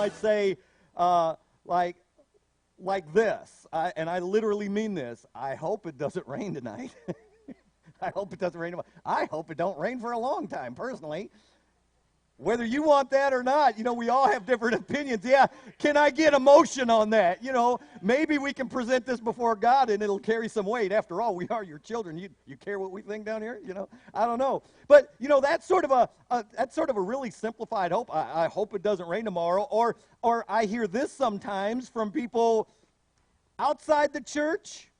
might say, like this, and I literally mean this. I hope it doesn't rain tonight. I hope it doesn't rain tonight. I hope it don't rain for a long time, personally. Whether you want that or not, we all have different opinions. Yeah, can I get emotion on that? Maybe we can present this before God and it'll carry some weight. After all, we are your children. You care what we think down here? I don't know. But, that's sort of a really simplified hope. I hope it doesn't rain tomorrow. Or I hear this sometimes from people outside the church,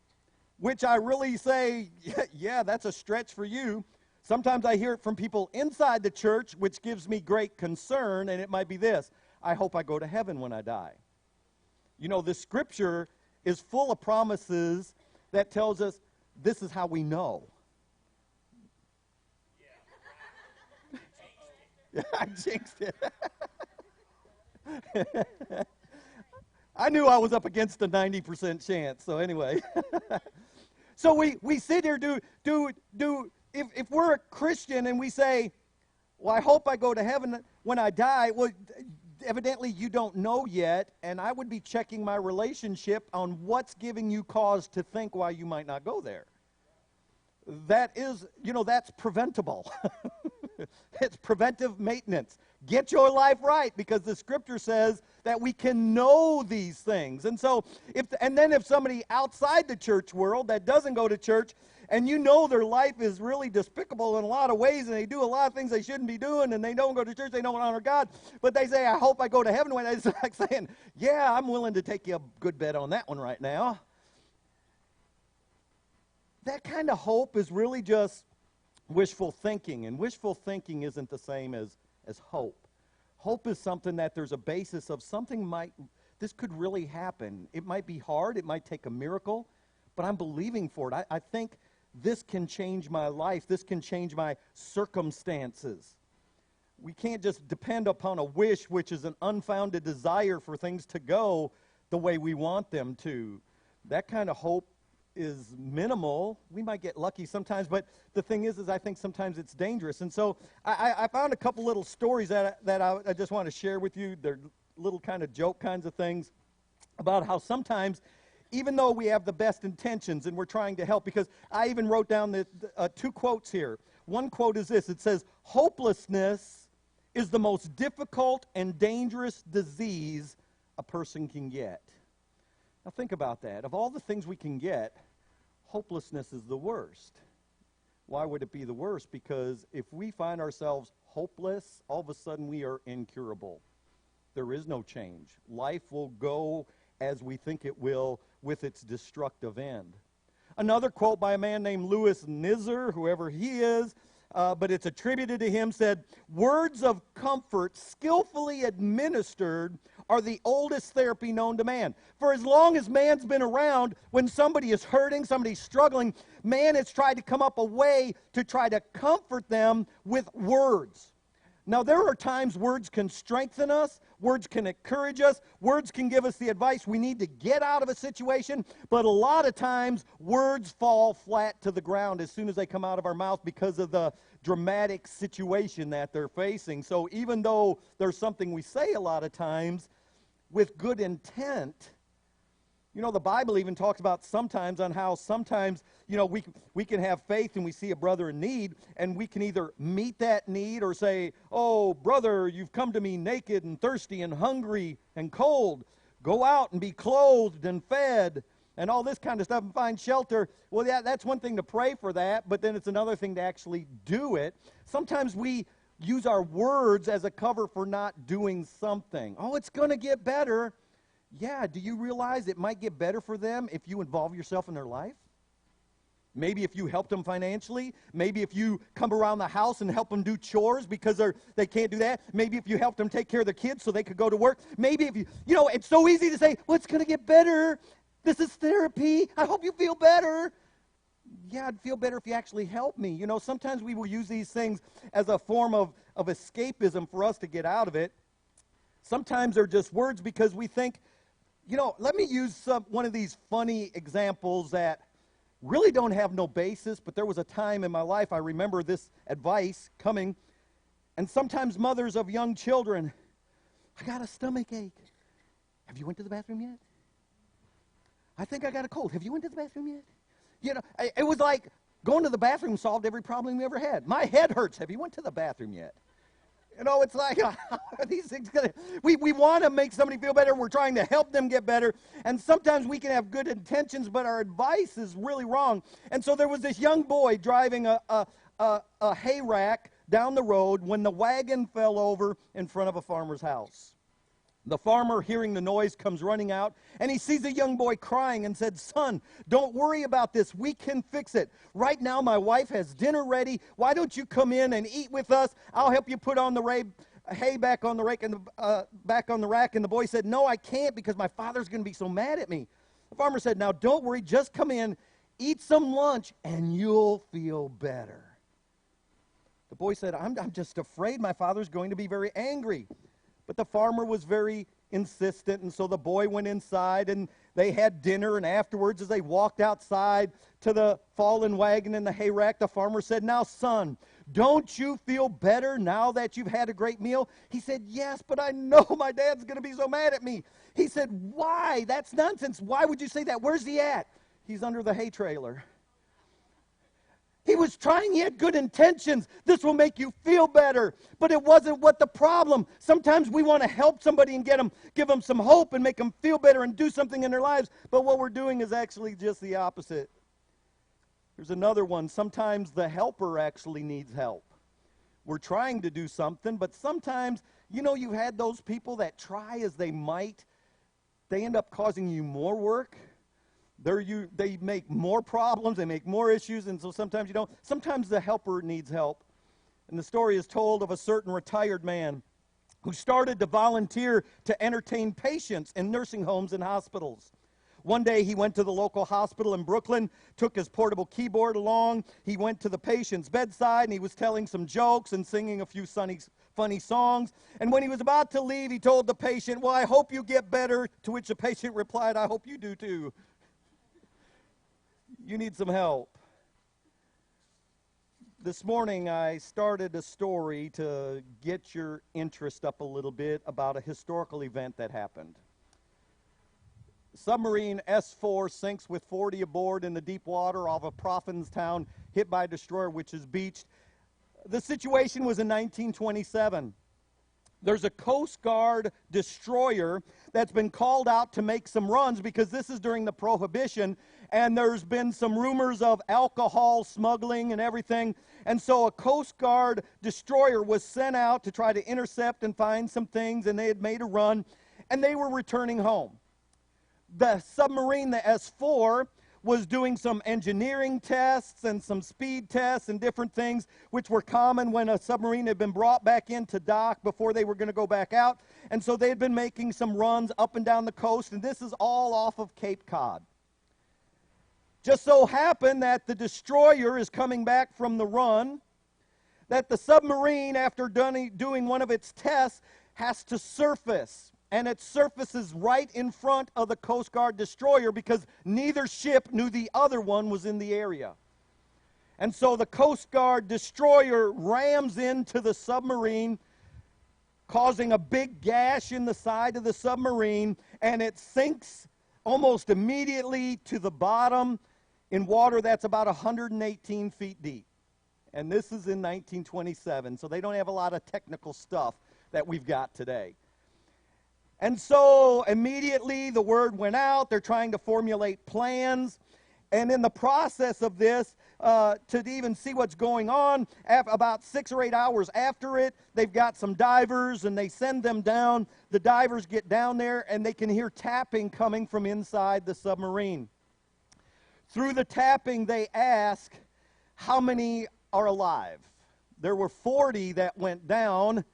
which I really say, yeah, that's a stretch for you. Sometimes I hear it from people inside the church, which gives me great concern, and it might be this: I hope I go to heaven when I die. The scripture is full of promises that tells us this is how we know. Yeah, I jinxed it. I knew I was up against a 90% chance, so anyway. So we sit here, if we're a Christian and we say, well, I hope I go to heaven when I die, well, evidently you don't know yet, and I would be checking my relationship on what's giving you cause to think why you might not go there. That is, that's preventable. It's preventive maintenance. Get your life right, because the scripture says that we can know these things. And so, if somebody outside the church world that doesn't go to church, and their life is really despicable in a lot of ways, and they do a lot of things they shouldn't be doing, and they don't go to church, they don't honor God, but they say, I hope I go to heaven when it's like saying, yeah, I'm willing to take you a good bet on that one right now. That kind of hope is really just wishful thinking, and wishful thinking isn't the same as hope. Hope is something that there's a basis of this could really happen. It might be hard, it might take a miracle, but I'm believing for it. I think this can change my life. This can change my circumstances. We can't just depend upon a wish, which is an unfounded desire for things to go the way we want them to. That kind of hope is minimal. We might get lucky sometimes, but the thing is I think sometimes it's dangerous. And so I found a couple little stories that I just want to share with you. They're little kind of joke kinds of things about how sometimes, even though we have the best intentions and we're trying to help, because I even wrote down the two quotes here. One quote is this. It says, hopelessness is the most difficult and dangerous disease a person can get. Now think about that. Of all the things we can get, hopelessness is the worst. Why would it be the worst? Because if we find ourselves hopeless, all of a sudden we are incurable. There is no change. Life will go as we think it will, with its destructive end. Another quote by a man named Louis Nizzer, whoever he is, but it's attributed to him, said, words of comfort skillfully administered are the oldest therapy known to man. For as long as man's been around, when somebody is hurting, somebody's struggling, man has tried to come up a way to try to comfort them with words. Now, there are times words can strengthen us, words can encourage us, words can give us the advice we need to get out of a situation, but a lot of times words fall flat to the ground as soon as they come out of our mouth because of the dramatic situation that they're facing. So even though there's something we say a lot of times with good intent, the Bible even talks about sometimes on how sometimes, we can have faith and we see a brother in need, and we can either meet that need or say, oh, brother, you've come to me naked and thirsty and hungry and cold. Go out and be clothed and fed and all this kind of stuff and find shelter. Well, yeah, that's one thing to pray for that, but then it's another thing to actually do it. Sometimes we use our words as a cover for not doing something. Oh, it's going to get better. Yeah, do you realize it might get better for them if you involve yourself in their life? Maybe if you help them financially. Maybe if you come around the house and help them do chores because they can't do that. Maybe if you help them take care of their kids so they could go to work. Maybe if it's so easy to say, well, it's going to get better. This is therapy. I hope you feel better. Yeah, I'd feel better if you actually helped me. Sometimes we will use these things as a form of escapism for us to get out of it. Sometimes they're just words because we think, let me use one of these funny examples that really don't have no basis, but there was a time in my life I remember this advice coming, and sometimes mothers of young children, I got a stomach ache. Have you went to the bathroom yet? I think I got a cold. Have you went to the bathroom yet? You know, it was like going to the bathroom solved every problem we ever had. My head hurts. Have you went to the bathroom yet? You know, it's like, these things, we want to make somebody feel better. We're trying to help them get better. And sometimes we can have good intentions, but our advice is really wrong. And so there was this young boy driving a hay rack down the road when the wagon fell over in front of a farmer's house. The farmer, hearing the noise, comes running out, and he sees a young boy crying and said, "Son, don't worry about this. We can fix it. Right now, my wife has dinner ready. Why don't you come in and eat with us? I'll help you put on the hay back on the rack." And back on the rack. And the boy said, "No, I can't because my father's going to be so mad at me." The farmer said, "Now, don't worry. Just come in, eat some lunch, and you'll feel better." The boy said, I'm just afraid my father's going to be very angry." But the farmer was very insistent, and so the boy went inside, and they had dinner, and afterwards, as they walked outside to the fallen wagon and the hay rack, the farmer said, "Now, son, don't you feel better now that you've had a great meal?" He said, "Yes, but I know my dad's going to be so mad at me." He said, "Why? That's nonsense. Why would you say that? Where's he at?" "He's under the hay trailer." He was trying, he had good intentions. This will make you feel better. But it wasn't what the problem. Sometimes we want to help somebody and give them some hope and make them feel better and do something in their lives. But what we're doing is actually just the opposite. There's another one. Sometimes the helper actually needs help. We're trying to do something, but sometimes, you know, you've had those people that try as they might. They end up causing you more work. They make more problems, they make more issues, and so sometimes you don't. Sometimes the helper needs help. And the story is told of a certain retired man who started to volunteer to entertain patients in nursing homes and hospitals. One day he went to the local hospital in Brooklyn, took his portable keyboard along. He went to the patient's bedside, and he was telling some jokes and singing a few funny songs. And when he was about to leave, he told the patient, "Well, I hope you get better," to which the patient replied, "I hope you do too." You need some help. This morning I started a story to get your interest up a little bit about a historical event that happened. Submarine S4 sinks with 40 aboard in the deep water off of Provincetown, hit by a destroyer which is beached. The situation was in 1927. There's a Coast Guard destroyer that's been called out to make some runs because this is during the Prohibition, and there's been some rumors of alcohol smuggling and everything. And so a Coast Guard destroyer was sent out to try to intercept and find some things, and they had made a run, and they were returning home. The submarine, the S4, was doing some engineering tests and some speed tests and different things which were common when a submarine had been brought back into dock before they were going to go back out. And so they had been making some runs up and down the coast, and this is all off of Cape Cod. Just so happened that the destroyer is coming back from the run, that the submarine, after doing one of its tests, has to surface. And it surfaces right in front of the Coast Guard destroyer because neither ship knew the other one was in the area. And so the Coast Guard destroyer rams into the submarine, causing a big gash in the side of the submarine, and it sinks almost immediately to the bottom in water that's about 118 feet deep. And this is in 1927, so they don't have a lot of technical stuff that we've got today. And so immediately the word went out. They're trying to formulate plans. And in the process of this, to even see what's going on, about 6 or 8 hours after it, they've got some divers and they send them down. The divers get down there and they can hear tapping coming from inside the submarine. Through the tapping, they ask, how many are alive? There were 40 that went down.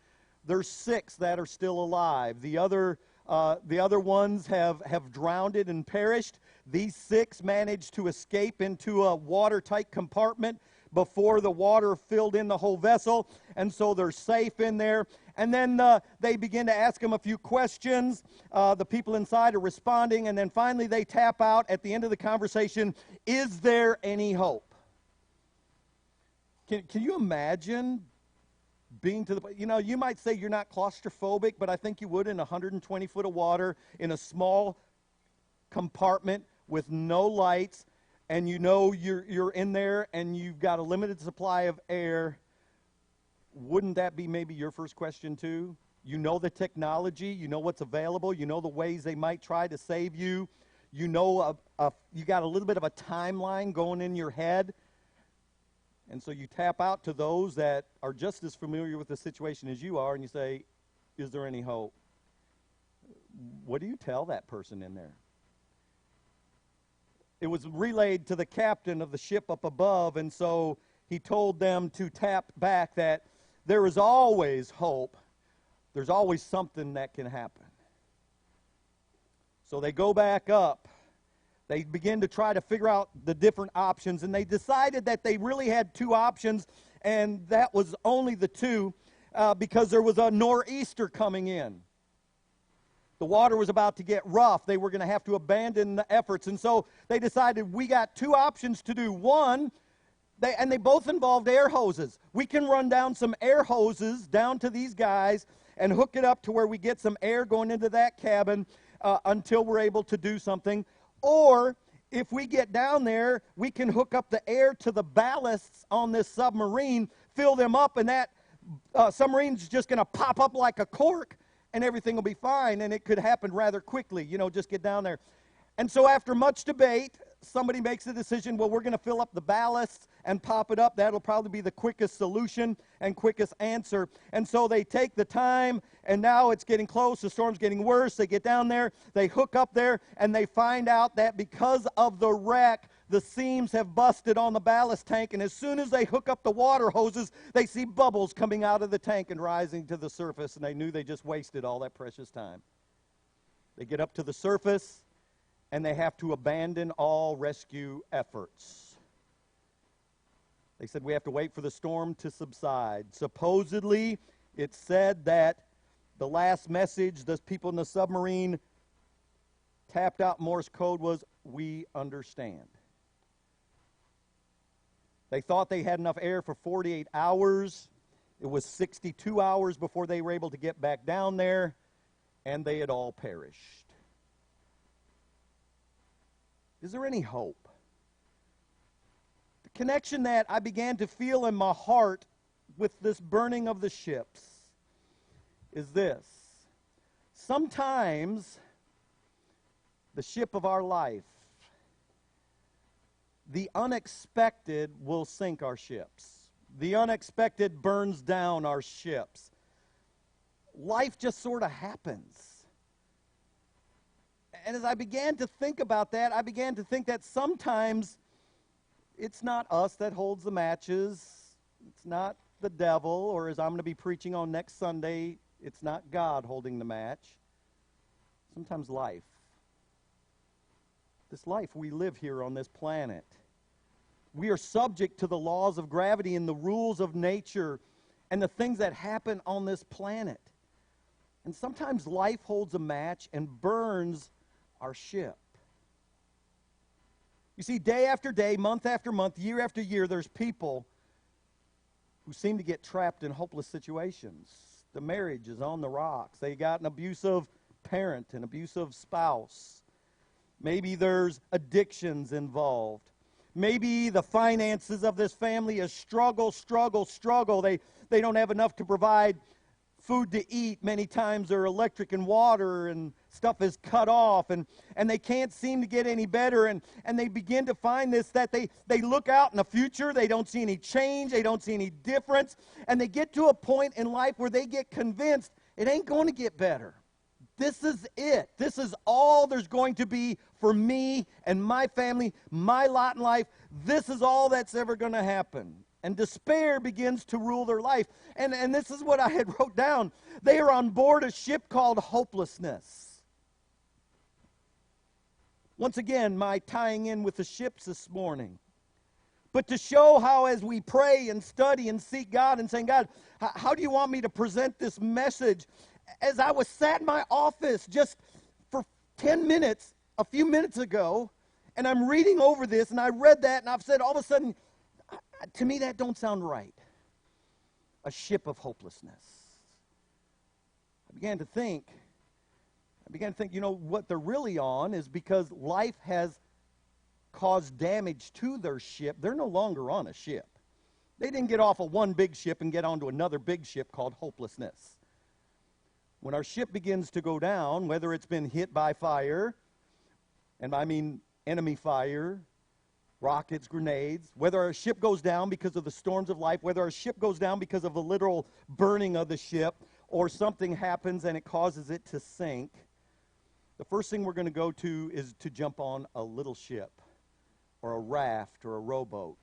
There's 6 that are still alive. The other ones have drowned and perished. These 6 managed to escape into a watertight compartment before the water filled in the whole vessel, and so they're safe in there. And then they begin to ask them a few questions. The people inside are responding, and then finally they tap out at the end of the conversation, "Is there any hope?" Can you imagine being to the, you might say you're not claustrophobic, but I think you would in 120 foot of water in a small compartment with no lights, and you're in there and you've got a limited supply of air. Wouldn't that be maybe your first question too? You know the technology, you know what's available, you know the ways they might try to save you. You know you got a little bit of a timeline going in your head. And so you tap out to those that are just as familiar with the situation as you are, and you say, is there any hope? What do you tell that person in there? It was relayed to the captain of the ship up above, and so he told them to tap back that there is always hope. There's always something that can happen. So they go back up. They begin to try to figure out the different options, and they decided that they really had two options, and that was only the two because there was a nor'easter coming in. The water was about to get rough. They were going to have to abandon the efforts, and so they decided we got two options to do. One, they both involved air hoses. We can run down some air hoses down to these guys and hook it up to where we get some air going into that cabin until we're able to do something. Or if we get down there, we can hook up the air to the ballasts on this submarine, fill them up, and that submarine's just going to pop up like a cork, and everything will be fine, and it could happen rather quickly, just get down there. And so after much debate, somebody makes the decision, well, we're going to fill up the ballasts and pop it up. That'll probably be the quickest solution and quickest answer. And so they take the time, and now it's getting close. The storm's getting worse. They get down there. They hook up there, and they find out that because of the wreck, the seams have busted on the ballast tank. And as soon as they hook up the water hoses, they see bubbles coming out of the tank and rising to the surface. And they knew they just wasted all that precious time. They get up to the surface, and they have to abandon all rescue efforts. They said, we have to wait for the storm to subside. Supposedly, it said that the last message the people in the submarine tapped out Morse code was, we understand. They thought they had enough air for 48 hours. It was 62 hours before they were able to get back down there, and they had all perished. Is there any hope? The connection that I began to feel in my heart with this burning of the ships is this. Sometimes the ship of our life, the unexpected will sink our ships. The unexpected burns down our ships. Life just sort of happens. And as I began to think about that, I began to think that sometimes it's not us that holds the matches. It's not the devil, or as I'm going to be preaching on next Sunday, it's not God holding the match. Sometimes life. This life we live here on this planet. We are subject to the laws of gravity and the rules of nature and the things that happen on this planet. And sometimes life holds a match and burns our ship. You see, day after day, month after month, year after year, there's people who seem to get trapped in hopeless situations. The marriage is on the rocks. They got an abusive parent, an abusive spouse. Maybe there's addictions involved. Maybe the finances of this family is struggle. They don't have enough to provide food to eat. Many times their electric and water and stuff is cut off, and they can't seem to get any better, and they begin to find this, that they look out in the future, they don't see any change, they don't see any difference, and they get to a point in life where they get convinced it ain't going to get better. This is it. This is all there's going to be for me and my family, my lot in life. This is all that's ever going to happen. And despair begins to rule their life. And this is what I had wrote down. They are on board a ship called hopelessness. Once again, my tying in with the ships this morning. But to show how as we pray and study and seek God and saying, God, how do you want me to present this message? As I was sat in my office just for 10 minutes, a few minutes ago, and I'm reading over this, and I read that, and I've said all of a sudden, to me that don't sound right. a ship of hopelessness. I began to think, what they're really on is because life has caused damage to their ship. They're no longer on a ship. They didn't get off of one big ship and get onto another big ship called hopelessness. When our ship begins to go down, whether it's been hit by fire, and I mean enemy fire, rockets, grenades, whether our ship goes down because of the storms of life, whether our ship goes down because of the literal burning of the ship, or something happens and it causes it to sink, the first thing we're going to go to is to jump on a little ship or a raft or a rowboat.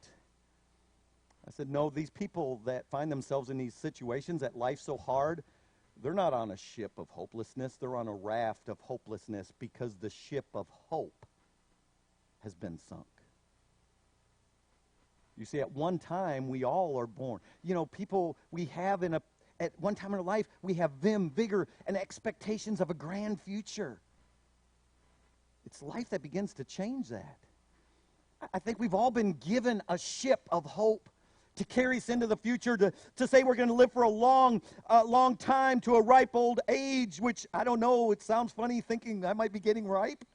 I said, no, these people that find themselves in these situations, that life's so hard, they're not on a ship of hopelessness. They're on a raft of hopelessness because the ship of hope has been sunk. You see, at one time, we all are born. People we have at one time in our life, we have vim, vigor, and expectations of a grand future. It's life that begins to change that. I think we've all been given a ship of hope to carry us into the future, to say we're going to live for a long time to a ripe old age, which, I don't know, it sounds funny thinking I might be getting ripe.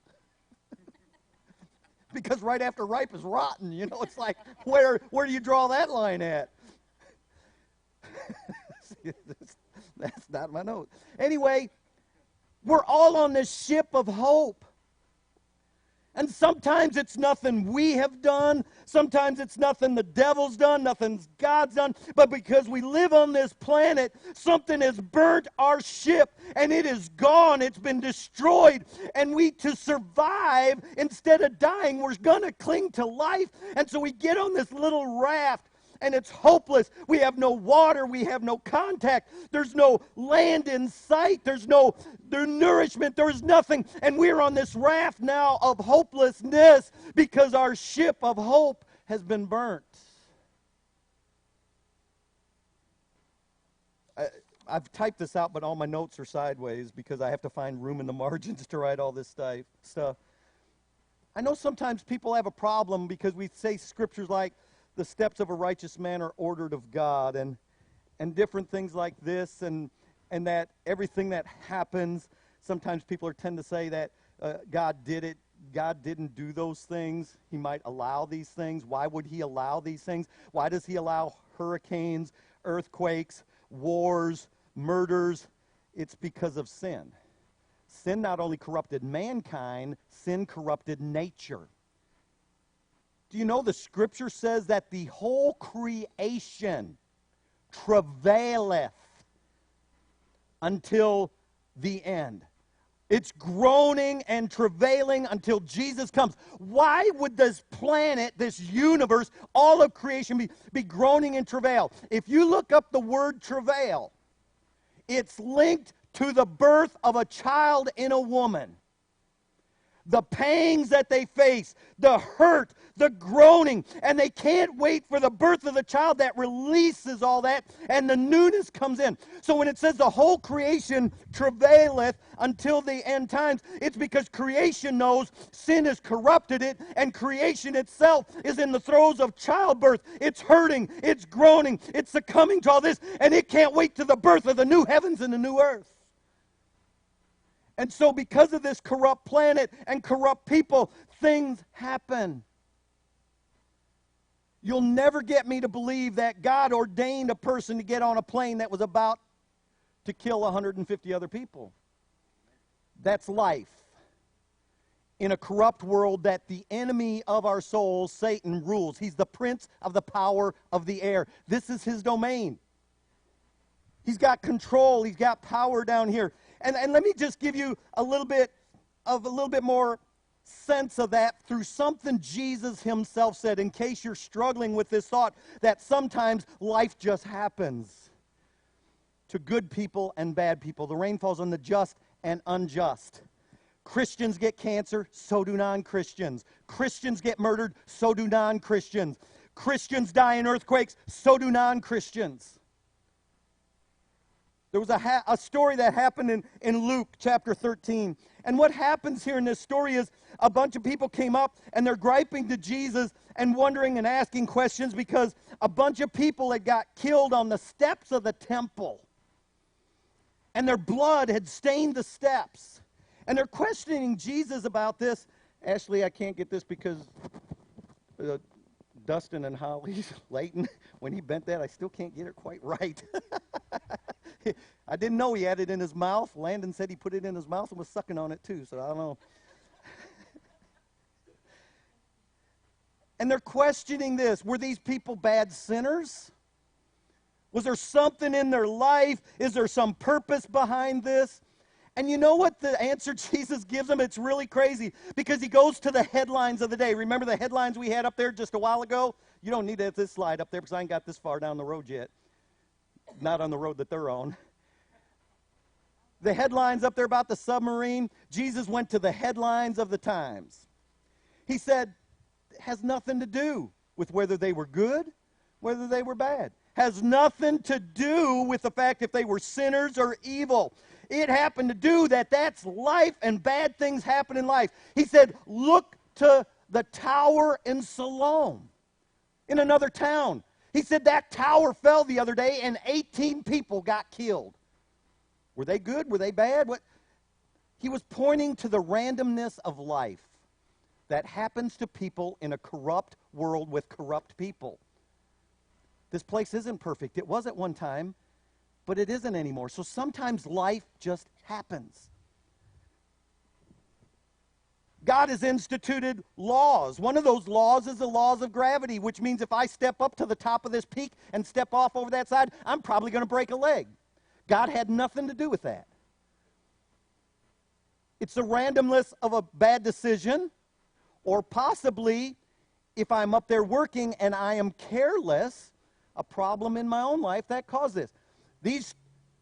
Because right after ripe is rotten, it's like, where do you draw that line at? That's not my note. Anyway, we're all on this ship of hope. And sometimes it's nothing we have done. Sometimes it's nothing the devil's done, nothing God's done. But because we live on this planet, something has burnt our ship and it is gone. It's been destroyed. And we, to survive, instead of dying, we're going to cling to life. And so we get on this little raft. And it's hopeless. We have no water. We have no contact. There's no land in sight. There's nourishment. There's nothing. And we're on this raft now of hopelessness because our ship of hope has been burnt. I've typed this out, but all my notes are sideways because I have to find room in the margins to write all this stuff. I know sometimes people have a problem because we say scriptures like, the steps of a righteous man are ordered of God, and different things like this, and that everything that happens, sometimes people tend to say that God did it. God didn't do those things. He might allow these things. Why would he allow these things? Why does he allow hurricanes, earthquakes, wars, murders? It's because of sin. Sin not only corrupted mankind, sin corrupted nature. Do you know the scripture says that the whole creation travaileth until the end? It's groaning and travailing until Jesus comes. Why would this planet, this universe, all of creation be groaning and travail? If you look up the word travail, it's linked to the birth of a child in a woman. The pangs that they face, the hurt, the groaning, and they can't wait for the birth of the child that releases all that, and the newness comes in. So when it says the whole creation travaileth until the end times, it's because creation knows sin has corrupted it, and creation itself is in the throes of childbirth. It's hurting, it's groaning, it's succumbing to all this, and it can't wait to the birth of the new heavens and the new earth. And so because of this corrupt planet and corrupt people, things happen. You'll never get me to believe that God ordained a person to get on a plane that was about to kill 150 other people. That's life. In a corrupt world that the enemy of our souls, Satan, rules. He's the prince of the power of the air. This is his domain. He's got control. He's got power down here. And let me just give you a little bit more sense of that through something Jesus himself said, in case you're struggling with this thought that sometimes life just happens to good people and bad people. The rain falls on the just and unjust. Christians get cancer, so do non-Christians. Christians get murdered, so do non-Christians. Christians die in earthquakes, so do non-Christians. There was a story that happened in Luke chapter 13. And what happens here in this story is a bunch of people came up and they're griping to Jesus and wondering and asking questions because a bunch of people had got killed on the steps of the temple. And their blood had stained the steps. And they're questioning Jesus about this. Ashley, I can't get this because Dustin and Holly's Leighton, when he bent that, I still can't get it quite right. I didn't know he had it in his mouth. Landon said he put it in his mouth and was sucking on it too, so I don't know. And they're questioning this. Were these people bad sinners? Was there something in their life? Is there some purpose behind this? And you know what the answer Jesus gives them? It's really crazy because he goes to the headlines of the day. Remember the headlines we had up there just a while ago? You don't need this slide up there because I ain't got this far down the road yet. Not on the road that they're on. The headlines up there about the submarine, Jesus went to the headlines of the times. He said, it has nothing to do with whether they were good, whether they were bad. Has nothing to do with the fact if they were sinners or evil. It happened to do that. That's life, and bad things happen in life. He said, look to the tower in Siloam, in another town. He said that tower fell the other day and 18 people got killed. Were they good? Were they bad? What? He was pointing to the randomness of life that happens to people in a corrupt world with corrupt people. This place isn't perfect. It was at one time, but it isn't anymore. So sometimes life just happens. God has instituted laws. One of those laws is the laws of gravity, which means if I step up to the top of this peak and step off over that side, I'm probably going to break a leg. God had nothing to do with that. It's the randomness of a bad decision, or possibly, if I'm up there working and I am careless, a problem in my own life that caused this.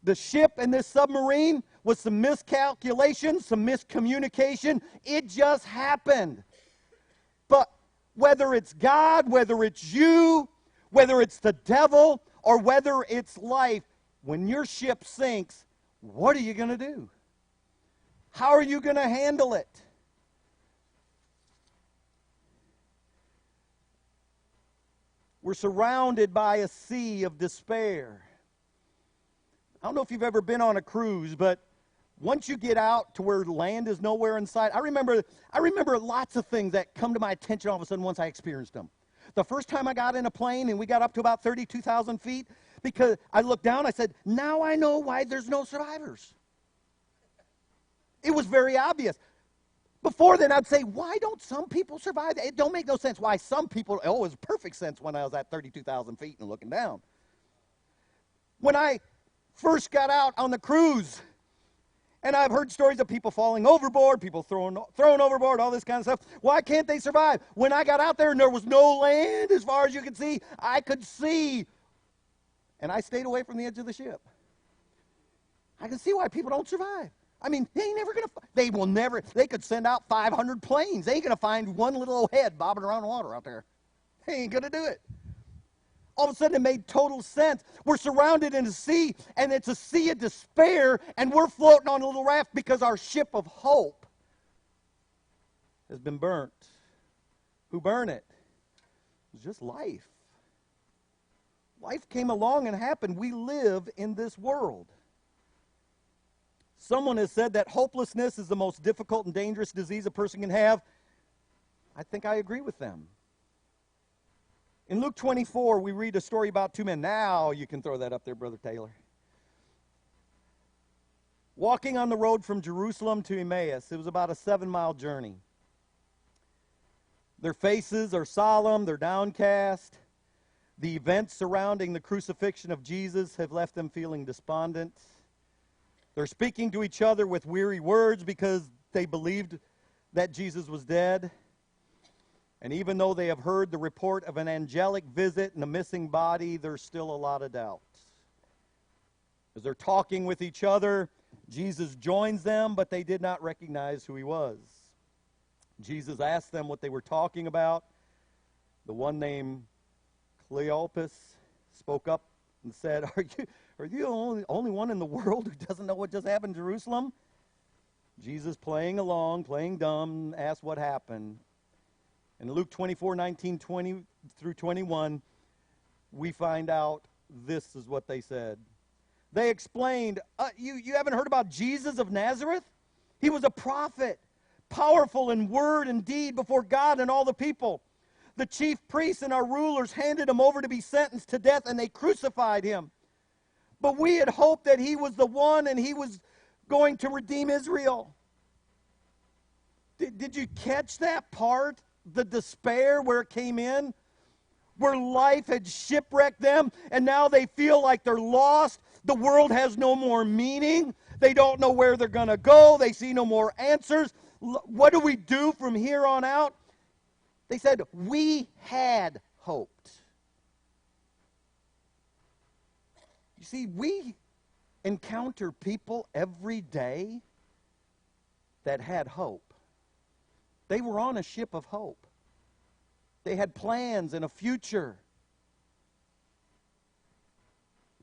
The ship and this submarine was some miscalculation, some miscommunication. It just happened. But whether it's God, whether it's you, whether it's the devil, or whether it's life, when your ship sinks, what are you going to do? How are you going to handle it? We're surrounded by a sea of despair. I don't know if you've ever been on a cruise, but once you get out to where land is nowhere in sight, I remember lots of things that come to my attention all of a sudden once I experienced them. The first time I got in a plane and we got up to about 32,000 feet, because I looked down, I said, now I know why there's no survivors. It was very obvious. Before then, I'd say, why don't some people survive? It don't make no sense why some people, it was perfect sense when I was at 32,000 feet and looking down. When I first got out on the cruise, and I've heard stories of people falling overboard, people thrown overboard, all this kind of stuff. Why can't they survive? When I got out there and there was no land as far as you could see, I could see, and I stayed away from the edge of the ship. I can see why people don't survive. I mean, they could send out 500 planes. They ain't going to find one little old head bobbing around the water out there. They ain't going to do it. All of a sudden, it made total sense. We're surrounded in a sea, and it's a sea of despair, and we're floating on a little raft because our ship of hope has been burnt. Who burned it? It was just life. Life came along and happened. We live in this world. Someone has said that hopelessness is the most difficult and dangerous disease a person can have. I think I agree with them. In Luke 24, we read a story about two men. Now you can throw that up there, Brother Taylor. Walking on the road from Jerusalem to Emmaus. It was about a 7-mile journey. Their faces are solemn. They're downcast. The events surrounding the crucifixion of Jesus have left them feeling despondent. They're speaking to each other with weary words because they believed that Jesus was dead. And even though they have heard the report of an angelic visit and a missing body, there's still a lot of doubt. As they're talking with each other, Jesus joins them, but they did not recognize who he was. Jesus asked them what they were talking about. The one named Cleopas spoke up and said, Are you the only one in the world who doesn't know what just happened in Jerusalem? Jesus, playing along, playing dumb, asked what happened. In Luke 24:19-20 through 21, we find out this is what they said. They explained, you haven't heard about Jesus of Nazareth? He was a prophet, powerful in word and deed before God and all the people. The chief priests and our rulers handed him over to be sentenced to death, and they crucified him. But we had hoped that he was the one and he was going to redeem Israel. Did you catch that part? The despair where it came in? Where life had shipwrecked them, and now they feel like they're lost. The world has no more meaning. They don't know where they're going to go. They see no more answers. What do we do from here on out? They said, we had hoped. You see, we encounter people every day that had hope. They were on a ship of hope. They had plans and a future.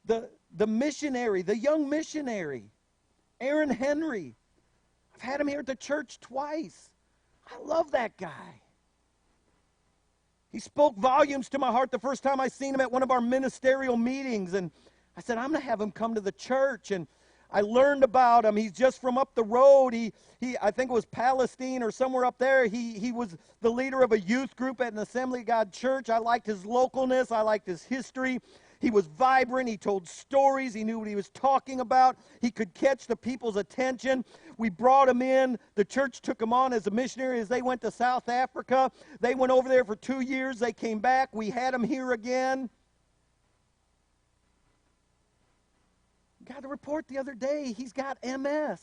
The missionary, the young missionary, Aaron Henry. I've had him here at the church twice. I love that guy. He spoke volumes to my heart the first time I seen him at one of our ministerial meetings. And I said, I'm going to have him come to the church. And I learned about him. He's just from up the road. He I think it was Palestine or somewhere up there. He was the leader of a youth group at an Assembly of God church. I liked his localness. I liked his history. He was vibrant. He told stories. He knew what he was talking about. He could catch the people's attention. We brought him in. The church took him on as a missionary as they went to South Africa. They went over there for 2 years. They came back. We had him here again. Got a report the other day. He's got MS.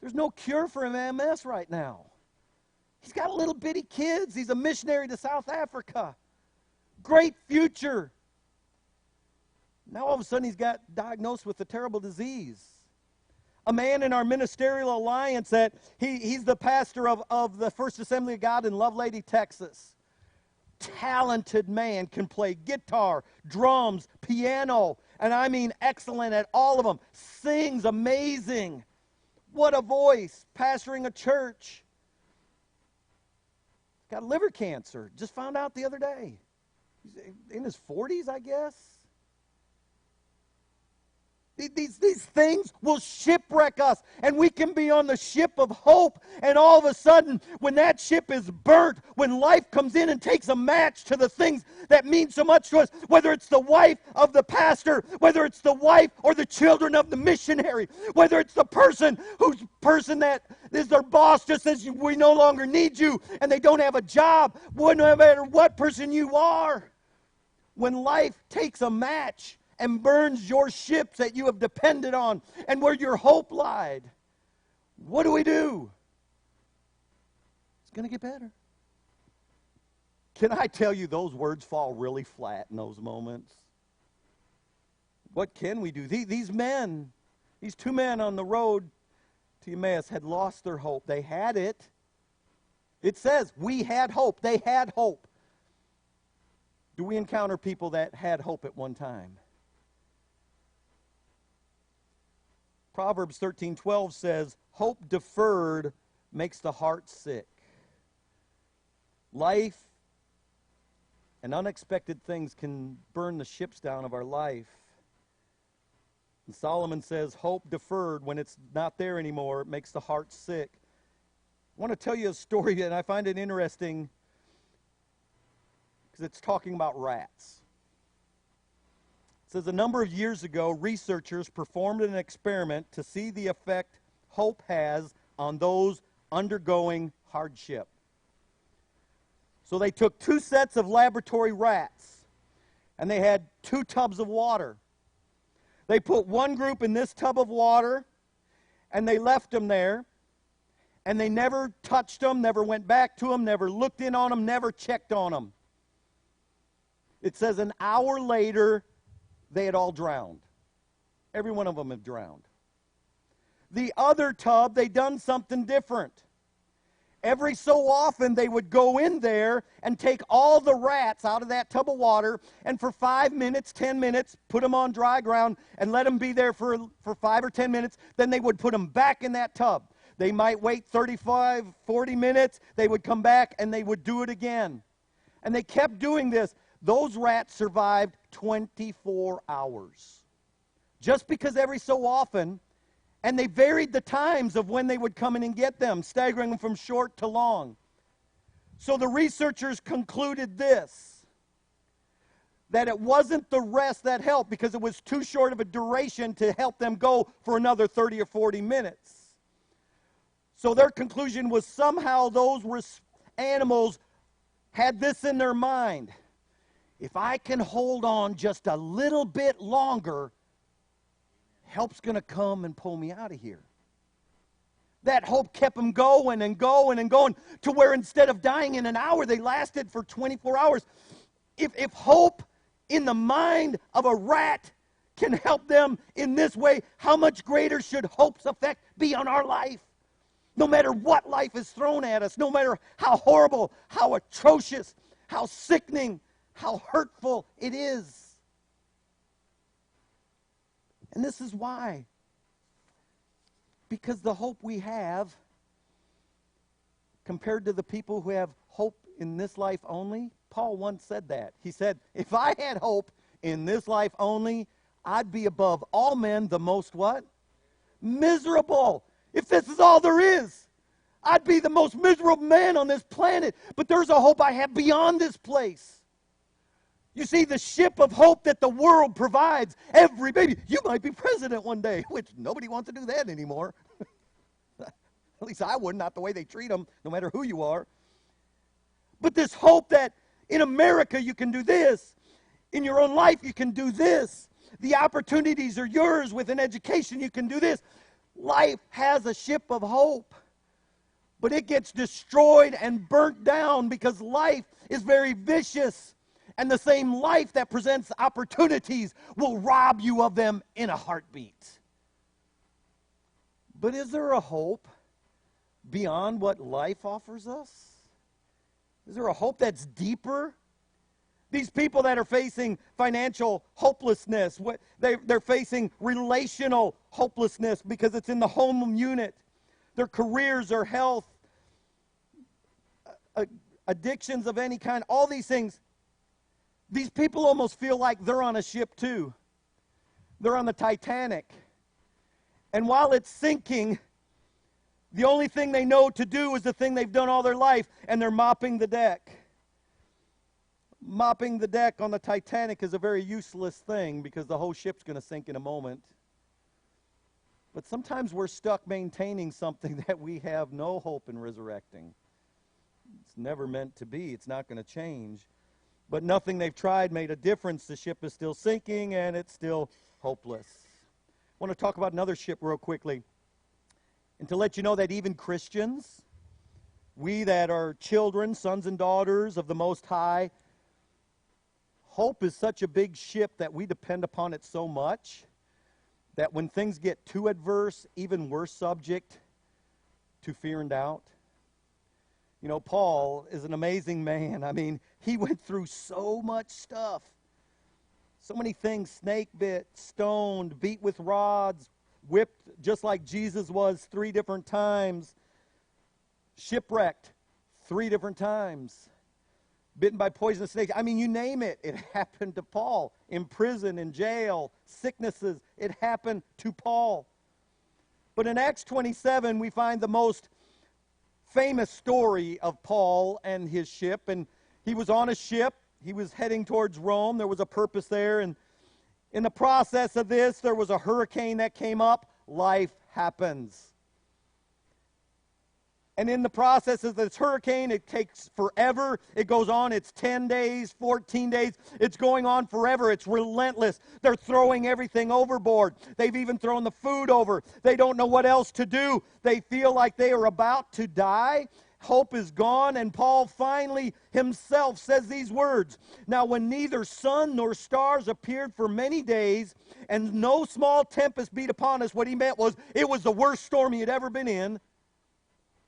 There's no cure for MS right now. He's got little bitty kids. He's a missionary to South Africa. Great future. Now all of a sudden he's got diagnosed with a terrible disease. A man in our ministerial alliance that he's the pastor of the First Assembly of God in Lovelady, Texas. Talented man, can play guitar, drums, piano, and I mean excellent at all of them. Sings amazing. What a voice, pastoring a church. Got liver cancer. Just found out the other day. He's in his 40s, I guess. These things will shipwreck us, and we can be on the ship of hope, and all of a sudden, when that ship is burnt, when life comes in and takes a match to the things that mean so much to us, whether it's the wife of the pastor, whether it's the wife or the children of the missionary, whether it's the person that is their boss just says, we no longer need you, and they don't have a job, no matter what person you are, when life takes a match and burns your ships that you have depended on and where your hope lied, what do we do? It's going to get better. Can I tell you, those words fall really flat in those moments? What can we do? These men, these two men on the road to Emmaus had lost their hope. They had it. It says, we had hope. They had hope. Do we encounter people that had hope at one time? Proverbs 13:12 says, hope deferred makes the heart sick. Life and unexpected things can burn the ships down of our life. And Solomon says, hope deferred, when it's not there anymore, makes the heart sick. I want to tell you a story, and I find it interesting because it's talking about rats. It says a number of years ago, researchers performed an experiment to see the effect hope has on those undergoing hardship. So they took 2 sets of laboratory rats, and they had 2 tubs of water. They put one group in this tub of water, and they left them there, and they never touched them, never went back to them, never looked in on them, never checked on them. It says an hour later, they had all drowned. Every one of them had drowned. The other tub, they done something different. Every so often, they would go in there and take all the rats out of that tub of water, and for 5 minutes, 10 minutes, put them on dry ground and let them be there for 5 or 10 minutes. Then they would put them back in that tub. They might wait 35, 40 minutes. They would come back, and they would do it again. And they kept doing this. Those rats survived 24 hours. Just because every so often, and they varied the times of when they would come in and get them, staggering them from short to long. So the researchers concluded this, that it wasn't the rest that helped, because it was too short of a duration to help them go for another 30 or 40 minutes. So their conclusion was somehow those animals had this in their mind. If I can hold on just a little bit longer, help's going to come and pull me out of here. That hope kept them going and going and going, to where instead of dying in an hour, they lasted for 24 hours. If hope in the mind of a rat can help them in this way, how much greater should hope's effect be on our life? No matter what life is thrown at us, no matter how horrible, how atrocious, how sickening, how hurtful it is. And this is why. Because the hope we have, compared to the people who have hope in this life only, Paul once said that. He said, if I had hope in this life only, I'd be above all men the most what? Miserable. If this is all there is, I'd be the most miserable man on this planet. But there's a hope I have beyond this place. You see, the ship of hope that the world provides, every baby, you might be president one day, which nobody wants to do that anymore. At least I would, not the way they treat them, no matter who you are. But this hope that in America you can do this, in your own life you can do this, the opportunities are yours with an education, you can do this. Life has a ship of hope, but it gets destroyed and burnt down because life is very vicious. And the same life that presents opportunities will rob you of them in a heartbeat. But is there a hope beyond what life offers us? Is there a hope that's deeper? These people that are facing financial hopelessness, they're facing relational hopelessness because it's in the home unit. Their careers, their health, addictions of any kind, all these things. These people almost feel like they're on a ship too. They're on the Titanic. And while it's sinking, the only thing they know to do is the thing they've done all their life, and they're mopping the deck. Mopping the deck on the Titanic is a very useless thing because the whole ship's going to sink in a moment. But sometimes we're stuck maintaining something that we have no hope in resurrecting. It's never meant to be. It's not going to change. But nothing they've tried made a difference. The ship is still sinking, and it's still hopeless. I want to talk about another ship real quickly. And to let you know that even Christians, we that are children, sons and daughters of the Most High, hope is such a big ship that we depend upon it so much that when things get too adverse, even we're subject to fear and doubt. You know, Paul is an amazing man. I mean, he went through so much stuff. So many things: snake bit, stoned, beat with rods, whipped just like Jesus was 3 different times, shipwrecked 3 different times, bitten by poisonous snakes. I mean, you name it. It happened to Paul. In prison, in jail, sicknesses. It happened to Paul. But in Acts 27, we find the most famous story of Paul and his ship. And he was on a ship. He was heading towards Rome. There was a purpose there. And in the process of this, there was a hurricane that came up. Life happens. And in the process of this hurricane, it takes forever. It goes on. It's 10 days, 14 days. It's going on forever. It's relentless. They're throwing everything overboard. They've even thrown the food over. They don't know what else to do. They feel like they are about to die. Hope is gone. And Paul finally himself says these words. Now, when neither sun nor stars appeared for many days, and no small tempest beat upon us, what he meant was it was the worst storm he had ever been in.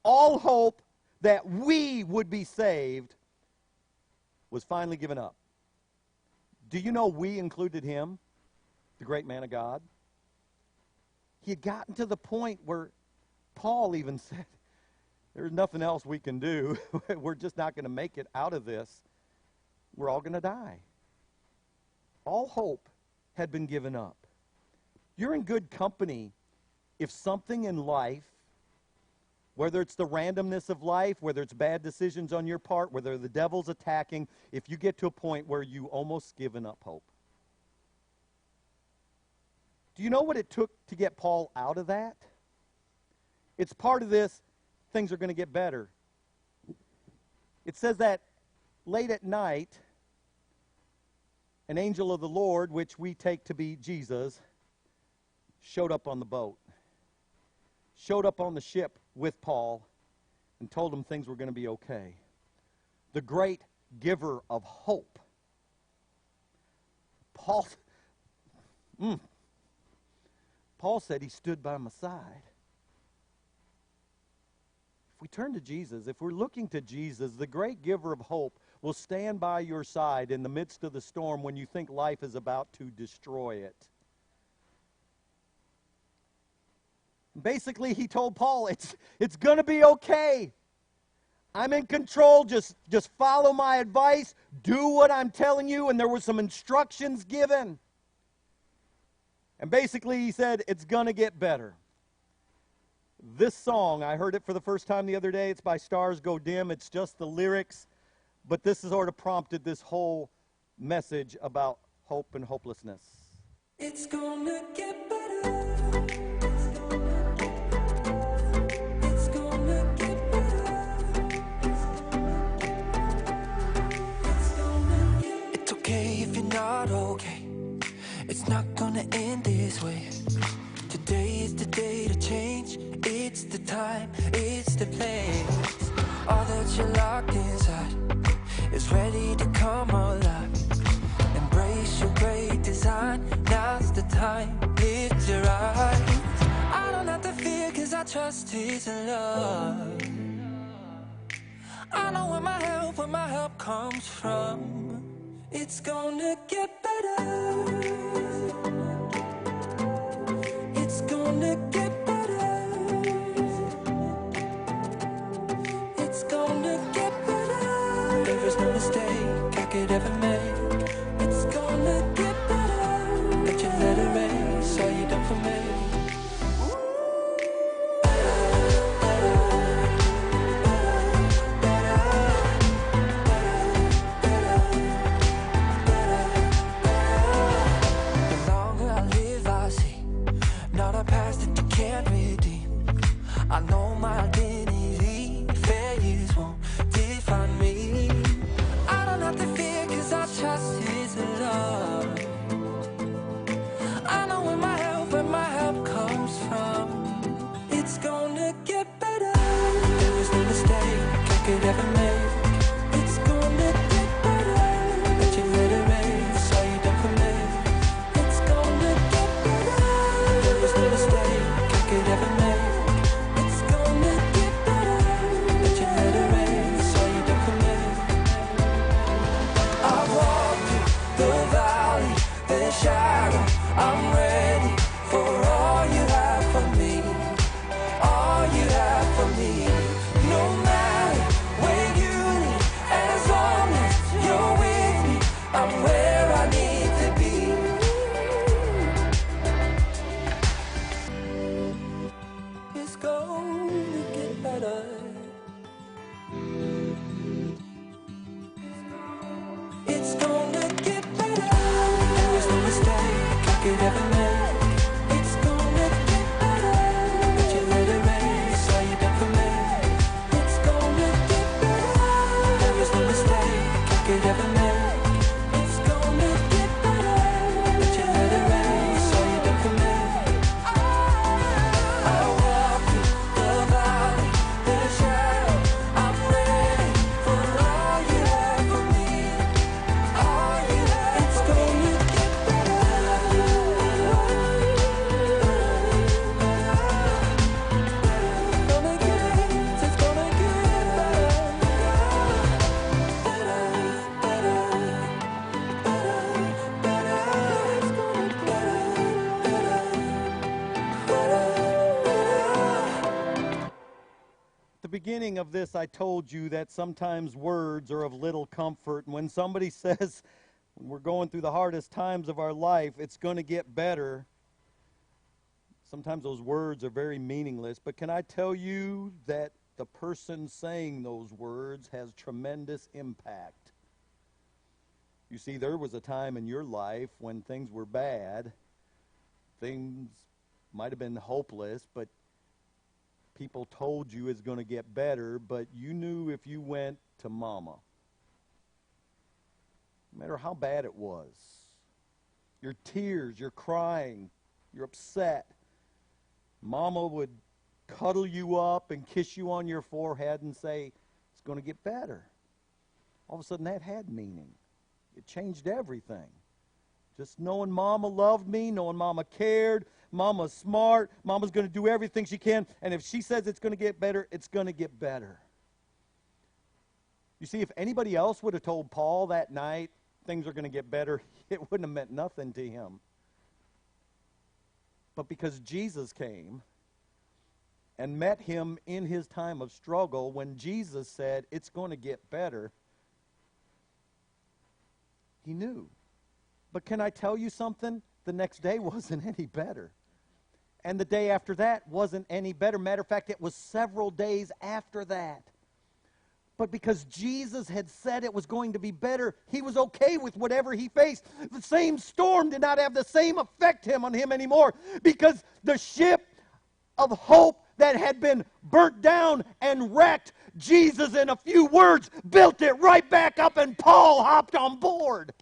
All hope that we would be saved was finally given up. Do you know we included him, the great man of God? He had gotten to the point where Paul even said, there's nothing else we can do. We're just not going to make it out of this. We're all going to die. All hope had been given up. You're in good company if something in life, whether it's the randomness of life, whether it's bad decisions on your part, whether the devil's attacking, if you get to a point where you almost given up hope. Do you know what it took to get Paul out of that? It's part of this, things are going to get better. It says that late at night, an angel of the Lord, which we take to be Jesus, showed up on the boat, showed up on the ship with Paul, and told him things were going to be okay. The great giver of hope. Paul said he stood by my side. If we turn to Jesus, if we're looking to Jesus, the great giver of hope will stand by your side in the midst of the storm when you think life is about to destroy it. Basically, he told Paul, it's going to be okay. I'm in control. Just follow my advice. Do what I'm telling you. And there were some instructions given. And basically, he said, it's going to get better. This song, I heard it for the first time the other day. It's by Stars Go Dim. It's just the lyrics. But this has sort of prompted this whole message about hope and hopelessness. It's gonna get better. It's okay if you're not okay. It's not gonna end this way. Today is the day to change. It's the time, it's the place. All that you're locked inside is ready to come alive. Embrace your great design. Now's the time. Lift your eyes. I don't have to fear, cause I trust His love. I know where my help comes from. It's gonna get better. It's gonna get better. It's gonna get better. There is no mistake I could ever make. It's gonna get better. Let your letter erase all you done for me. I know my identity, failures won't define me. I don't have to fear, cause I trust the beginning of this, I told you that sometimes words are of little comfort. And when somebody says, when we're going through the hardest times of our life, it's going to get better, sometimes those words are very meaningless. But can I tell you that the person saying those words has tremendous impact? You see, there was a time in your life when things were bad. Things might have been hopeless, but people told you it's going to get better, but you knew if you went to Mama, no matter how bad it was, your tears, you're crying, you're upset, Mama would cuddle you up and kiss you on your forehead and say, it's going to get better. All of a sudden that had meaning. It changed everything. Just knowing Mama loved me, knowing Mama cared, Mama's smart, Mama's going to do everything she can, and if she says it's going to get better, it's going to get better. You see, if anybody else would have told Paul that night things are going to get better, it wouldn't have meant nothing to him. But because Jesus came and met him in his time of struggle, when Jesus said it's going to get better, he knew. But can I tell you something? The next day wasn't any better. And the day after that wasn't any better. Matter of fact, it was several days after that. But because Jesus had said it was going to be better, he was okay with whatever he faced. The same storm did not have the same effect on him anymore, because the ship of hope that had been burnt down and wrecked, Jesus, in a few words, built it right back up, and Paul hopped on board.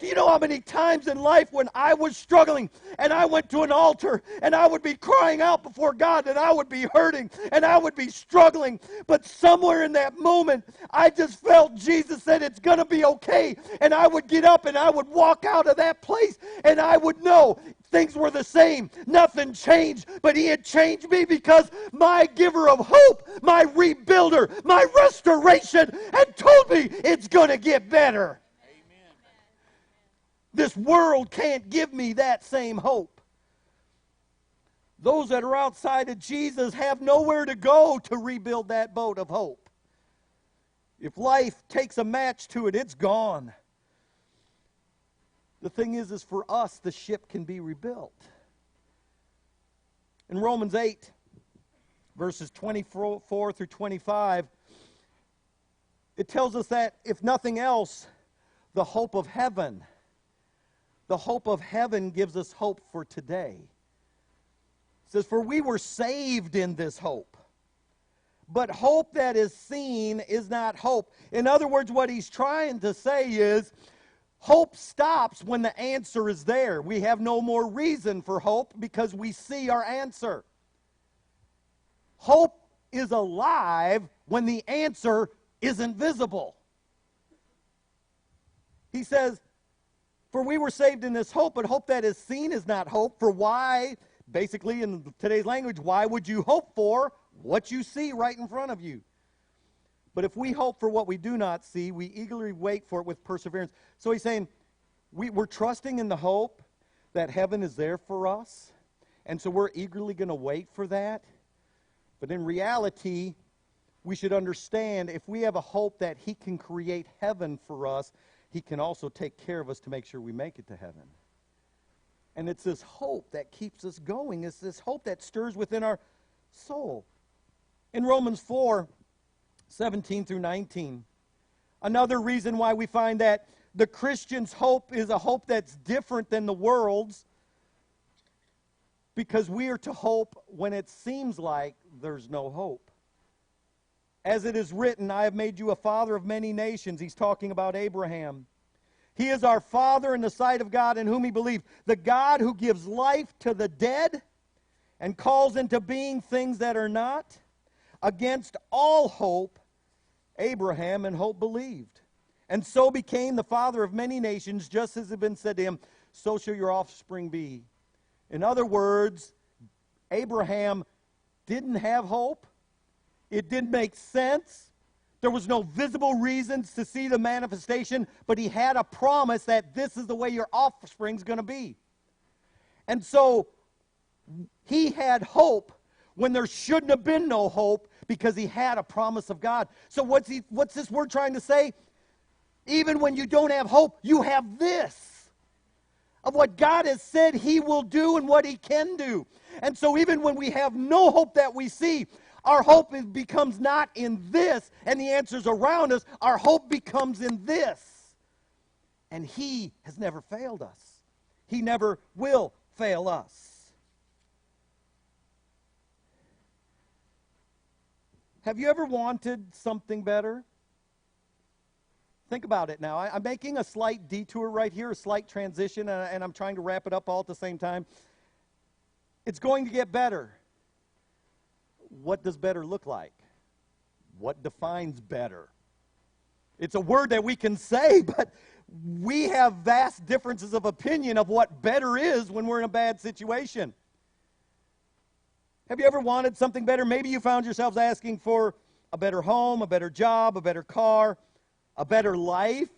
Do you know how many times in life when I was struggling and I went to an altar and I would be crying out before God and I would be hurting and I would be struggling, but somewhere in that moment I just felt Jesus said it's going to be okay, and I would get up and I would walk out of that place and I would know things were the same. Nothing changed, but he had changed me, because my giver of hope, my rebuilder, my restoration had told me it's going to get better. This world can't give me that same hope. Those that are outside of Jesus have nowhere to go to rebuild that boat of hope. If life takes a match to it, it's gone. The thing is for us, the ship can be rebuilt. In Romans 8, verses 24 through 25, it tells us that, if nothing else, the hope of heaven gives us hope for today. It says, for we were saved in this hope. But hope that is seen is not hope. In other words, what he's trying to say is, hope stops when the answer is there. We have no more reason for hope because we see our answer. Hope is alive when the answer isn't visible. He says, for we were saved in this hope, but hope that is seen is not hope. For why, basically in today's language, why would you hope for what you see right in front of you? But if we hope for what we do not see, we eagerly wait for it with perseverance. So he's saying, we're trusting in the hope that heaven is there for us. And so we're eagerly going to wait for that. But in reality, we should understand, if we have a hope that he can create heaven for us, he can also take care of us to make sure we make it to heaven. And it's this hope that keeps us going. It's this hope that stirs within our soul. In Romans 4, 17 through 19, another reason why we find that the Christian's hope is a hope that's different than the world's, because we are to hope when it seems like there's no hope. As it is written, I have made you a father of many nations. He's talking about Abraham. He is our father in the sight of God, in whom he believed. The God who gives life to the dead and calls into being things that are not. Against all hope, Abraham in hope believed, and so became the father of many nations, just as had been said to him, so shall your offspring be. In other words, Abraham didn't have hope. It didn't make sense. There was no visible reasons to see the manifestation, but he had a promise that this is the way your offspring's going to be. And so he had hope when there shouldn't have been no hope because he had a promise of God. So what's this word trying to say? Even when you don't have hope, you have this of what God has said he will do and what he can do. And so even when we have no hope that we see, our hope becomes not in this and the answers around us. Our hope becomes in this. And he has never failed us. He never will fail us. Have you ever wanted something better? Think about it now. I'm making a slight detour right here, a slight transition, and I'm trying to wrap it up all at the same time. It's going to get better. What does better look like? What defines better? It's a word that we can say, but we have vast differences of opinion of what better is when we're in a bad situation. Have you ever wanted something better? Maybe you found yourselves asking for a better home, a better job, a better car, a better life,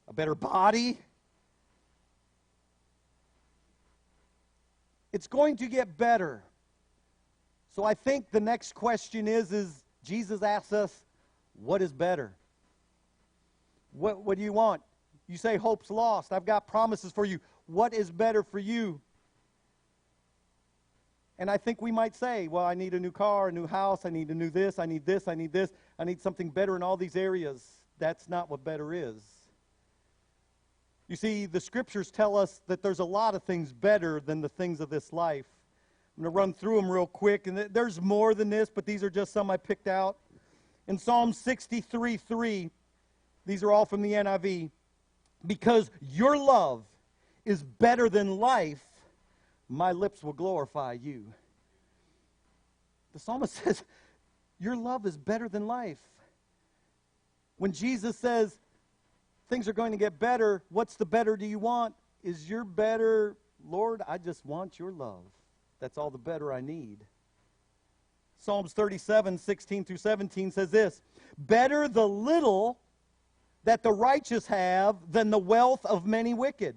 a better body. It's going to get better. So I think the next question is Jesus asks us, what is better? What do you want? You say hope's lost. I've got promises for you. What is better for you? And I think we might say, well, I need a new car, a new house, I need a new this, I need this, I need this. I need something better in all these areas. That's not what better is. You see, the scriptures tell us that there's a lot of things better than the things of this life. I'm going to run through them real quick, and there's more than this, but these are just some I picked out. In Psalm 63:3, these are all from the NIV. Because your love is better than life, my lips will glorify you. The psalmist says, your love is better than life. When Jesus says, things are going to get better, what's the better do you want? Is your better, Lord, I just want your love. That's all the better I need. Psalms 37:16-17 says this, better the little that the righteous have than the wealth of many wicked.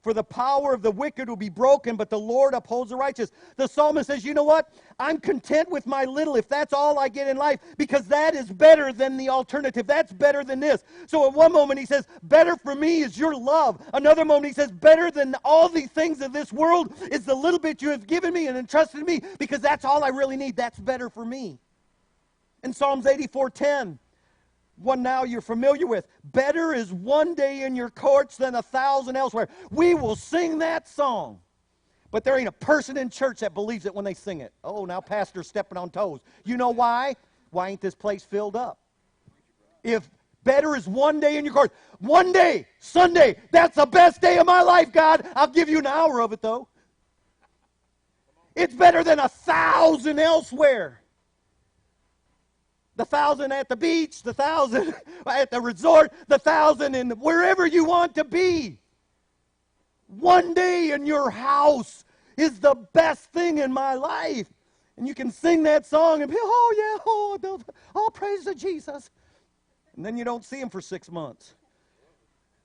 For the power of the wicked will be broken, but the Lord upholds the righteous. The psalmist says, you know what? I'm content with my little if that's all I get in life, because that is better than the alternative. That's better than this. So at one moment he says, better for me is your love. Another moment he says, better than all these things of this world is the little bit you have given me and entrusted me, because that's all I really need. That's better for me. In Psalms 84:10, one now you're familiar with. Better is one day in your courts than 1,000 elsewhere. We will sing that song. But there ain't a person in church that believes it when they sing it. Oh, now pastor's stepping on toes. You know why? Why ain't this place filled up? If better is one day in your courts, one day, Sunday, that's the best day of my life, God. I'll give you an hour of it, though. It's better than 1,000 elsewhere. The 1,000 at the beach, the 1,000 at the resort, the 1,000 in wherever you want to be. One day in your house is the best thing in my life. And you can sing that song and be, oh yeah, all praise to Jesus. And then you don't see him for 6 months.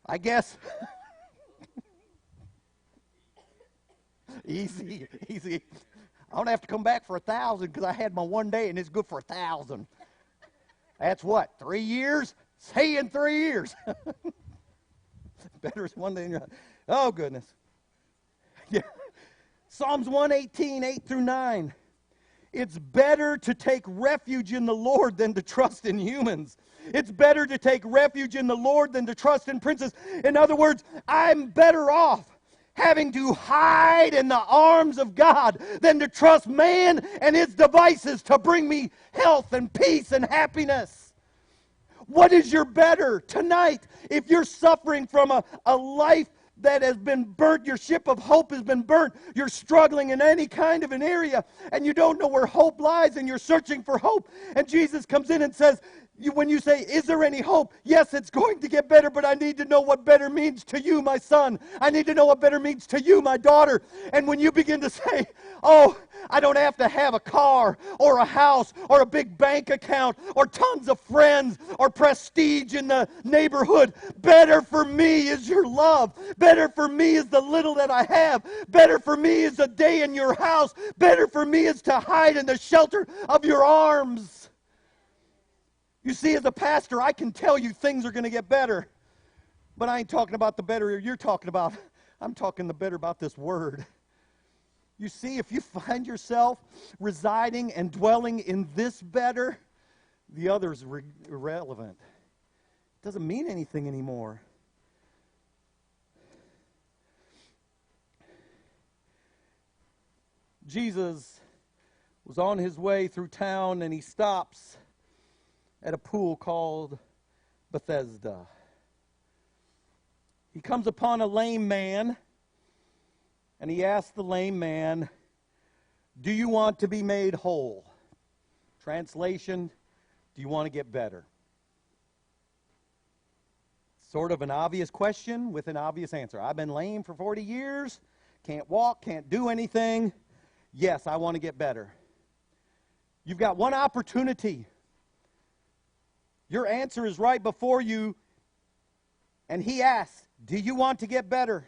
I guess. Easy. I don't have to come back for 1,000 because I had my one day and it's good for 1,000. That's what, 3 years? Say in 3 years. Better is one day in your house. Oh, goodness. Yeah. Psalms 118, 8-9. It's better to take refuge in the Lord than to trust in humans. It's better to take refuge in the Lord than to trust in princes. In other words, I'm better off having to hide in the arms of God than to trust man and his devices to bring me health and peace and happiness. What is your better tonight? If you're suffering from a life that has been burnt, your ship of hope has been burnt, you're struggling in any kind of an area, and you don't know where hope lies, and you're searching for hope, and Jesus comes in and says, when you say, is there any hope? Yes, it's going to get better, but I need to know what better means to you, my son. I need to know what better means to you, my daughter. And when you begin to say, oh, I don't have to have a car or a house or a big bank account or tons of friends or prestige in the neighborhood. Better for me is your love. Better for me is the little that I have. Better for me is a day in your house. Better for me is to hide in the shelter of your arms. You see, as a pastor, I can tell you things are going to get better. But I ain't talking about the better you're talking about. I'm talking the better about this word. You see, if you find yourself residing and dwelling in this better, the other's irrelevant. It doesn't mean anything anymore. Jesus was on his way through town and he stops at a pool called Bethesda. He comes upon a lame man and he asks the lame man, "Do you want to be made whole?" Translation, do you want to get better? Sort of an obvious question with an obvious answer. I've been lame for 40 years, can't walk, can't do anything. Yes, I want to get better. You've got one opportunity. Your answer is right before you. And he asks, do you want to get better?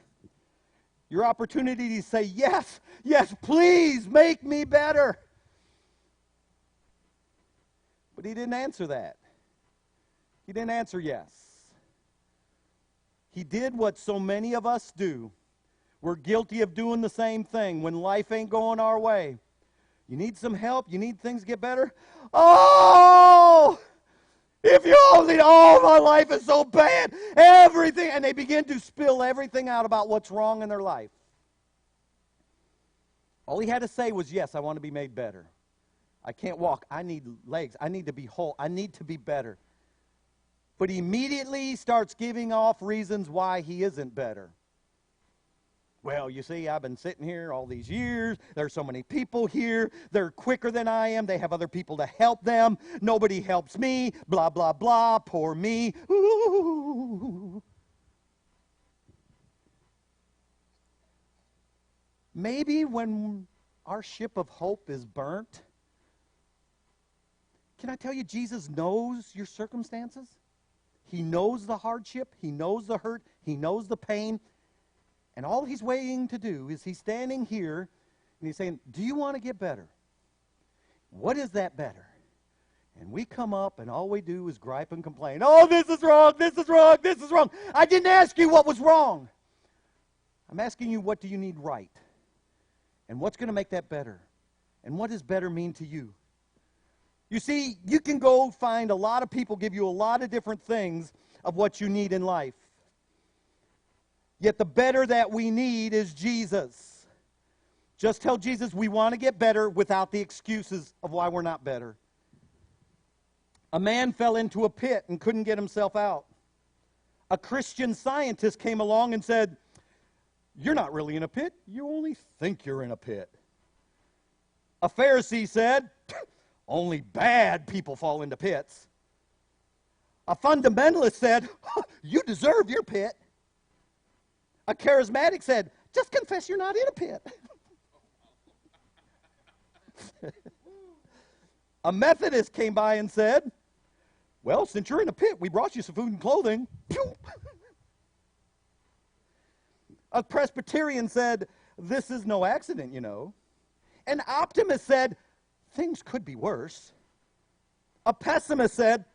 Your opportunity to say, yes, yes, please make me better. But he didn't answer that. He didn't answer yes. He did what so many of us do. We're guilty of doing the same thing when life ain't going our way. You need some help? You need things to get better? Oh! If you only, oh, my life is so bad. Everything. And they begin to spill everything out about what's wrong in their life. All he had to say was, yes, I want to be made better. I can't walk. I need legs. I need to be whole. I need to be better. But he immediately starts giving off reasons why he isn't better. Well, you see, I've been sitting here all these years. There's so many people here. They're quicker than I am. They have other people to help them. Nobody helps me. Blah, blah, blah. Poor me. Ooh. Maybe when our ship of hope is burnt, can I tell you, Jesus knows your circumstances? He knows the hardship. He knows the hurt. He knows the pain. And all he's waiting to do is he's standing here and he's saying, do you want to get better? What is that better? And we come up and all we do is gripe and complain. Oh, this is wrong, this is wrong, this is wrong. I didn't ask you what was wrong. I'm asking you, what do you need right? And what's going to make that better? And what does better mean to you? You see, you can go find a lot of people give you a lot of different things of what you need in life. Yet the better that we need is Jesus. Just tell Jesus we want to get better without the excuses of why we're not better. A man fell into a pit and couldn't get himself out. A Christian scientist came along and said, you're not really in a pit, you only think you're in a pit. A Pharisee said, only bad people fall into pits. A fundamentalist said, you deserve your pit. A charismatic said, just confess you're not in a pit. A Methodist came by and said, well, since you're in a pit, we brought you some food and clothing. A Presbyterian said, this is no accident, you know. An optimist said, things could be worse. A pessimist said,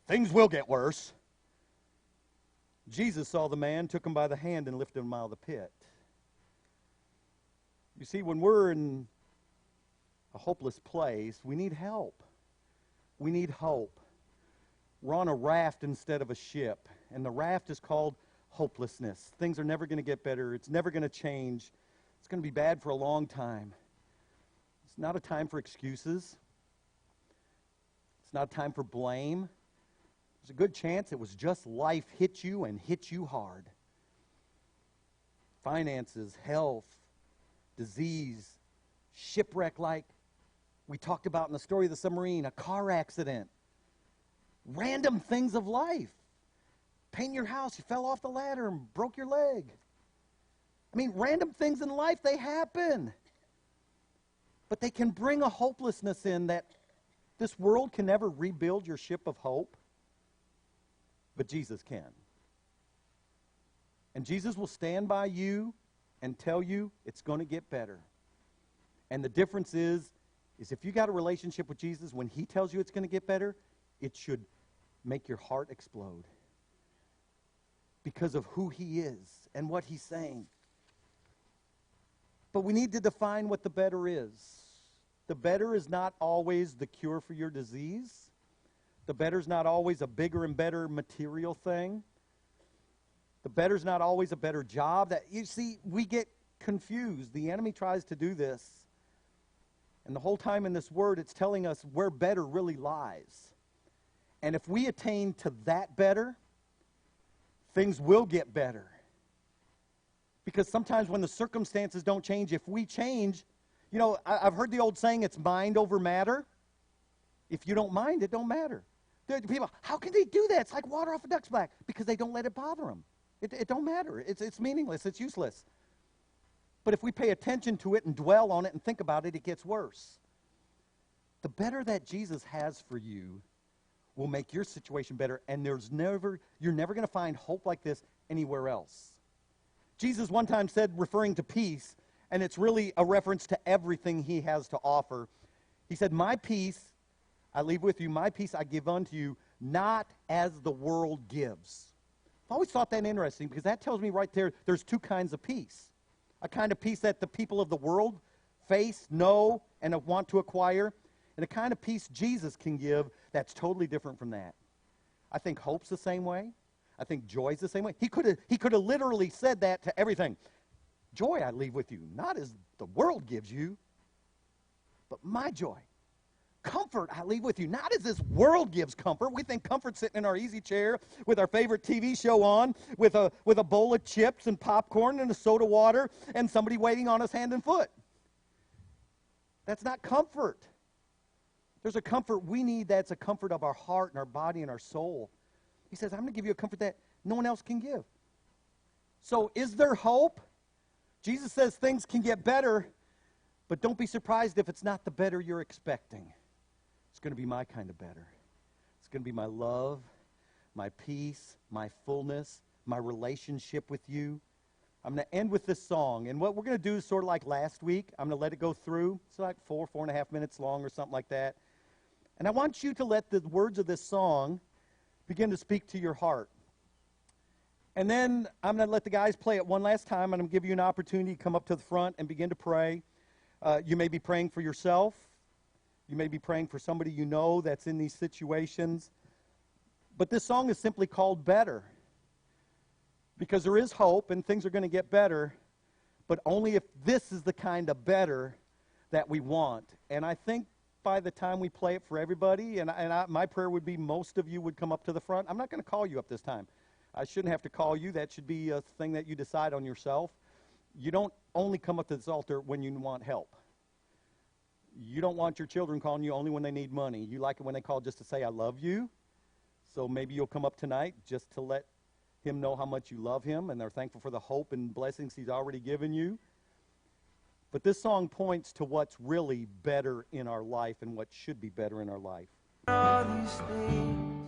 things will get worse. Jesus saw the man, took him by the hand, and lifted him out of the pit. You see, when we're in a hopeless place, we need help. We need hope. We're on a raft instead of a ship, and the raft is called hopelessness. Things are never going to get better. It's never going to change. It's going to be bad for a long time. It's not a time for excuses. It's not a time for blame. There's a good chance it was just life hit you and hit you hard. Finances, health, disease, shipwreck like we talked about in the story of the submarine, a car accident, random things of life. Paint your house, you fell off the ladder and broke your leg. I mean, random things in life, they happen. But they can bring a hopelessness in that this world can never rebuild your ship of hope, but Jesus can. And Jesus will stand by you and tell you it's going to get better. And the difference is if you got a relationship with Jesus, when he tells you it's going to get better, it should make your heart explode because of who he is and what he's saying. But we need to define what the better is. The better is not always the cure for your disease. The better is not always a bigger and better material thing. The better is not always a better job. That, you see, we get confused. The enemy tries to do this. And the whole time in this word, it's telling us where better really lies. And if we attain to that better, things will get better. Because sometimes when the circumstances don't change, if we change, you know, I've heard the old saying, it's mind over matter. If you don't mind, it don't matter. People, how can they do that? It's like water off a duck's back. Because they don't let it bother them. It don't matter. It's meaningless. It's useless. But if we pay attention to it and dwell on it and think about it, it gets worse. The better that Jesus has for you will make your situation better, and you're never going to find hope like this anywhere else. Jesus one time said, referring to peace, and it's really a reference to everything he has to offer. He said, my peace I leave with you, my peace I give unto you, not as the world gives. I've always thought that interesting, because that tells me right there, there's two kinds of peace. A kind of peace that the people of the world face, know, and want to acquire, and a kind of peace Jesus can give that's totally different from that. I think hope's the same way. I think joy's the same way. He could have literally said that to everything. Joy I leave with you, not as the world gives you, but my joy. Comfort I leave with you, not as this world gives comfort. We think comfort sitting in our easy chair with our favorite TV show on, with a bowl of chips and popcorn and a soda water and somebody waiting on us hand and foot. That's not comfort. There's a comfort we need that's a comfort of our heart and our body and our soul. He says, I'm going to give you a comfort that no one else can give. So is there hope? Jesus says things can get better, but don't be surprised if it's not the better you're expecting. It's going to be my kind of better. It's going to be my love, my peace, my fullness, my relationship with you. I'm going to end with this song. And what we're going to do is sort of like last week. I'm going to let it go through. It's like 4.5 minutes long or something like that. And I want you to let the words of this song begin to speak to your heart. And then I'm going to let the guys play it one last time, and I'm going to give you an opportunity to come up to the front and begin to pray. You may be praying for yourself. You may be praying for somebody you know that's in these situations. But this song is simply called Better. Because there is hope and things are going to get better, but only if this is the kind of better that we want. And I think by the time we play it for everybody, my prayer would be most of you would come up to the front. I'm not going to call you up this time. I shouldn't have to call you. That should be a thing that you decide on yourself. You don't only come up to this altar when you want help. You don't want your children calling you only when they need money. You like it when they call just to say, I love you. So maybe you'll come up tonight just to let him know how much you love him and they're thankful for the hope and blessings he's already given you. But this song points to what's really better in our life and what should be better in our life. All these things